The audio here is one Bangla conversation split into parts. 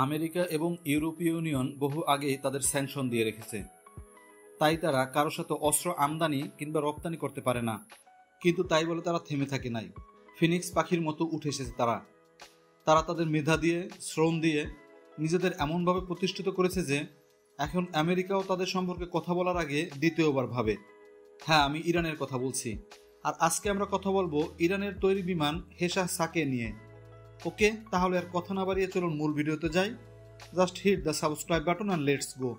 আমেরিকা এবং ইউরোপীয় ইউনিয়ন বহু আগেই তাদের স্যাংশন দিয়ে রেখেছে। তাই তারা কারো সাথে অস্ত্র আমদানি কিংবা রপ্তানি করতে পারে না। কিন্তু তাই বলে তারা থেমে থাকে নাই। ফিনিক্স পাখির মতো উঠে এসেছে তারা তাদের মেধা দিয়ে, শ্রম দিয়ে নিজেদের এমনভাবে প্রতিষ্ঠিত করেছে যে এখন আমেরিকাও তাদের সম্পর্কে কথা বলার আগে দ্বিতীয়বার ভাবে। হ্যাঁ, আমি ইরানের কথা বলছি। আর আজকে আমরা কথা বলবো ইরানের তৈরি বিমান হেশাহ সাকে নিয়ে। ওকে, তাহলে আর কথা না বাড়িয়ে চলুন মূল ভিডিওতে যাই। Just hit the subscribe button and let's go.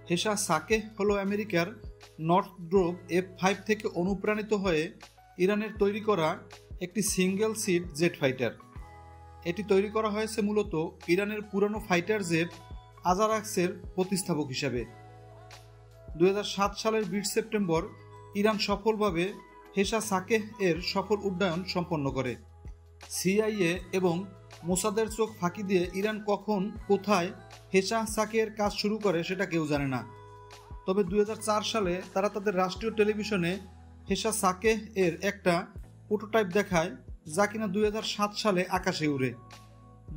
হেশাহ সাকে হলো আমেরিকার নর্থ্রপ F-5 থেকে অনুপ্রাণিত হয়ে ইরানের তৈরি করা একটি সিঙ্গেল সিট জেট ফাইটার। এটি তৈরি করা হয়েছে মূলত ইরানের পুরানো ফাইটার জেট আজারাক্সের প্রতিস্থাপক হিসাবে। 2007 সালের 20 সেপ্টেম্বর ইরান সফলভাবে হেশাহ সাকে এর সফল উড্ডয়ন সম্পন্ন করে। CIA এবং মোসাদের চোখ ফাঁকি দিয়ে ইরান কখন কোথায় হেশাহ সাকে এর কাজ শুরু করে সেটা কেউ জানে না। তবে 2004 সালে তারা তাদের রাষ্ট্রীয় টেলিভিশনে হেশাহ সাকে এর একটা প্রোটোটাইপ দেখায়, যা কিনা 2007 সালে আকাশে উড়ে।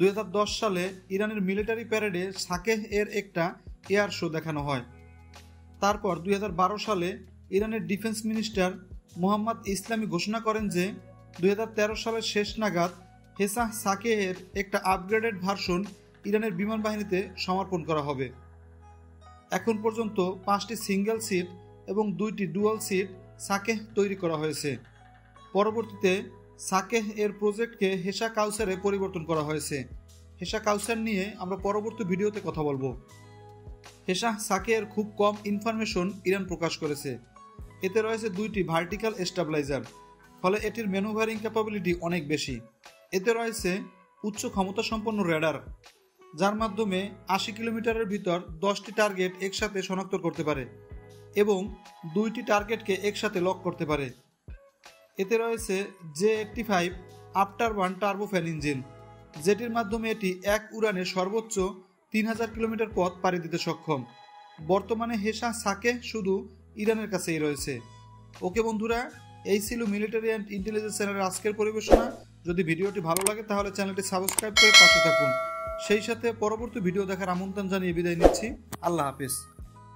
2010 সালে ইরানের মিলিটারি প্যারেডে সাকে এর একটা এয়ার শো দেখানো হয়। তারপর 2012 সালে ইরানের ডিফেন্স মিনিস্টার মোহাম্মদ ইসলামি ঘোষণা করেন যে 2013 সালের শেষ নাগাদ হেশাহ সাকে এর একটা আপগ্রেডেড ভার্সন ইরানের বিমান বাহিনীতে সমর্পণ করা হবে। এখন পর্যন্ত 5টি সিঙ্গেল সিট এবং 2টি ডুয়াল সিট সাকে তৈরি করা হয়েছে। পরবর্তীতে সাকে এর প্রজেক্টকে হেশাহ কাউসারে পরিবর্তন করা হয়েছে। হেশাহ কাউসার নিয়ে আমরা পরবর্তী ভিডিওতে কথা বলবো। হেশাহ সাকে এর খুব কম ইনফরমেশন ইরান প্রকাশ করেছে। এতে রয়েছে 2টি ভার্টিক্যাল স্টেবিলাইজার, ফলে এটির ম্যানুভারিং ক্যাপাবিলিটি অনেক বেশি। এতে রয়েছে উচ্চ ক্ষমতা সম্পন্ন রেডার, যার মাধ্যমে 80 কিলোমিটারের ভিতর 10টি টার্গেট একসাথে শনাক্ত করতে পারে এবং 2টি টার্গেটকে একসাথে লক করতে পারে। এতে রয়েছে J85 আফটারবার্ন টার্বোফ্যান ইঞ্জিন, যেটির মাধ্যমে এটি এক উড়ানে সর্বোচ্চ 3000 কিলোমিটার পথ পাড়ি দিতে সক্ষম। বর্তমানে হেশাহ সাকে শুধু ইরানের কাছেই রয়েছে। ওকে বন্ধুরা, এই ছিল মিলিটারি অ্যান্ড ইন্টেলিজেন্স চ্যানেলের আজকের পরিবেশনা। যদি ভিডিওটি ভালো লাগে তাহলে চ্যানেলটি সাবস্ক্রাইব করে পাশে থাকুন। সেই সাথে পরবর্তী ভিডিও দেখার আমন্ত্রণ জানিয়ে বিদায় নিচ্ছি। আল্লাহ হাফেজ।